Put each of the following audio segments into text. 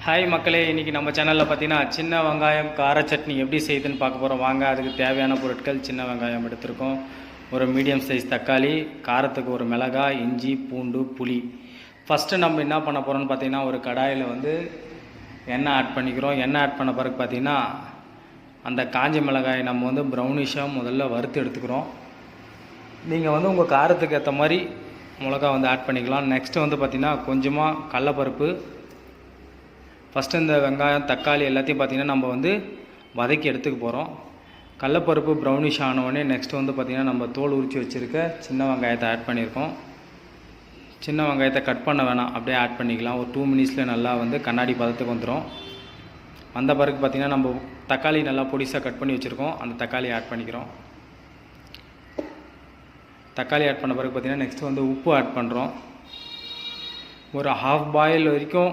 Hi மக்களே, இன்றைக்கி நம்ம சேனலில் பார்த்தீங்கன்னா சின்ன வெங்காயம் கார சட்னி எப்படி செய்யுதுன்னு பார்க்க போகிறோம். வாங்க. அதுக்கு தேவையான பொருட்கள்: சின்ன வெங்காயம் எடுத்துருக்கோம், ஒரு மீடியம் சைஸ் தக்காளி, காரத்துக்கு ஒரு மிளகாய், இஞ்சி, பூண்டு, புளி. ஃபஸ்ட்டு நம்ம என்ன பண்ண போகிறோம்னு பார்த்தீங்கன்னா, ஒரு கடாயில் எண்ணெய் ஆட் பண்ணிக்கிறோம். எண்ணெய் ஆட் பண்ண பிறகு பார்த்திங்கன்னா அந்த காஞ்ச மிளகாய் நம்ம ப்ரௌனிஷாக முதல்ல வறுத்து எடுத்துக்கிறோம். நீங்கள் உங்கள் காரத்துக்கு ஏற்ற மாதிரி மிளகா ஆட் பண்ணிக்கலாம். நெக்ஸ்ட்டு பார்த்திங்கன்னா கொஞ்சமாக கடலப்பருப்பு. ஃபஸ்ட்டு இந்த வெங்காயம் தக்காளி எல்லாத்தையும் பார்த்திங்கன்னா நம்ம வதக்கி எடுத்துக்க போகிறோம். கடலப்பருப்பு ப்ரௌனிஷ் ஆனவுடனே நெக்ஸ்ட்டு பார்த்திங்கன்னா நம்ம தோல் உரித்து வச்சுருக்க சின்ன வெங்காயத்தை ஆட் பண்ணியிருக்கோம். சின்ன வெங்காயத்தை கட் பண்ண வேணாம், அப்படியே ஆட் பண்ணிக்கலாம். ஒரு 2 மினிட்ஸில் நல்லா கண்ணாடி பதத்துக்கு வந்துடும். வந்த பிறகு பார்த்திங்கன்னா நம்ம தக்காளி நல்லா பொடிசாக கட் பண்ணி வச்சுருக்கோம். அந்த தக்காளி ஆட் பண்ணிக்கிறோம். தக்காளி ஆட் பண்ண பிறகு பார்த்திங்கன்னா நெக்ஸ்ட்டு உப்பு ஆட் பண்ணுறோம். ஒரு ஹாஃப் பாயில் வரைக்கும்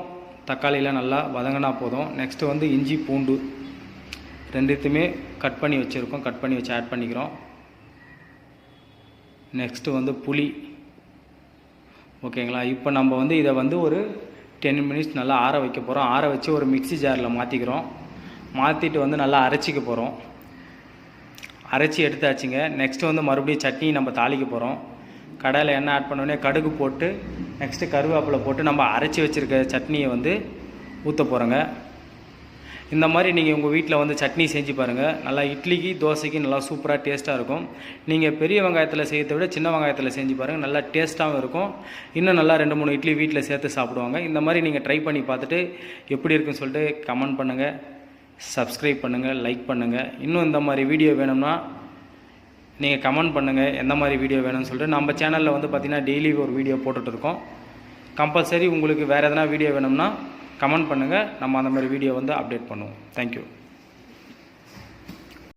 தக்காளியில் நல்லா வதங்கினா போதும். நெக்ஸ்ட்டு இஞ்சி பூண்டு ரெண்டுத்தையுமே கட் பண்ணி வச்சுருக்கோம். கட் பண்ணி வச்சு ஆட் பண்ணிக்கிறோம். நெக்ஸ்ட்டு புளி. ஓகேங்களா? இப்போ நம்ம இதை ஒரு 10 மினிட்ஸ் நல்லா ஆற வைக்க போகிறோம். ஆற வச்சு ஒரு மிக்ஸி ஜாரில் மாற்றிக்கிறோம். மாற்றிட்டு நல்லா அரைச்சிக்க போகிறோம். அரைச்சி எடுத்தாச்சுங்க. நெக்ஸ்ட்டு மறுபடியும் சட்னி நம்ம தாளிக்க போகிறோம். கடாயில் எண்ணெய் ஆட் பண்ணோடனே கடுகு போட்டு நெக்ஸ்ட்டு கருவேப்பிலை போட்டு நம்ம அரைச்சி வச்சுருக்க சட்னியை ஊற்ற போகிறோங்க. இந்த மாதிரி நீங்கள் உங்கள் வீட்டில் சட்னி செஞ்சு பாருங்கள். நல்லா இட்லிக்கு தோசைக்கு நல்லா சூப்பராக டேஸ்ட்டாக இருக்கும். நீங்கள் பெரிய வெங்காயத்தில் செய்யறதை விட சின்ன வெங்காயத்தில் செஞ்சு பாருங்கள். நல்லா டேஸ்ட்டாகவும் இருக்கும். இன்னும் நல்லா 2-3 இட்லி வீட்டில் சேர்த்து சாப்பிடுவாங்க. இந்த மாதிரி நீங்கள் ட்ரை பண்ணி பார்த்துட்டு எப்படி இருக்குன்னு சொல்லிட்டு கமெண்ட் பண்ணுங்கள், சப்ஸ்கிரைப் பண்ணுங்கள், லைக் பண்ணுங்கள். இன்னும் இந்த மாதிரி வீடியோ வேணும்னா நீங்கள் கமெண்ட் பண்ணுங்கள், எந்த மாதிரி வீடியோ வேணும்னு சொல்லிட்டு. நம்ம சேனலில் பார்த்திங்கன்னா டெய்லி ஒரு வீடியோ போட்டுட்ருக்கோம். கம்பல்சரி உங்களுக்கு வேறு எதனா வீடியோ வேணும்னா கமெண்ட் பண்ணுங்கள். நம்ம அந்த மாதிரி வீடியோ அப்டேட் பண்ணுவோம். தேங்க்யூ.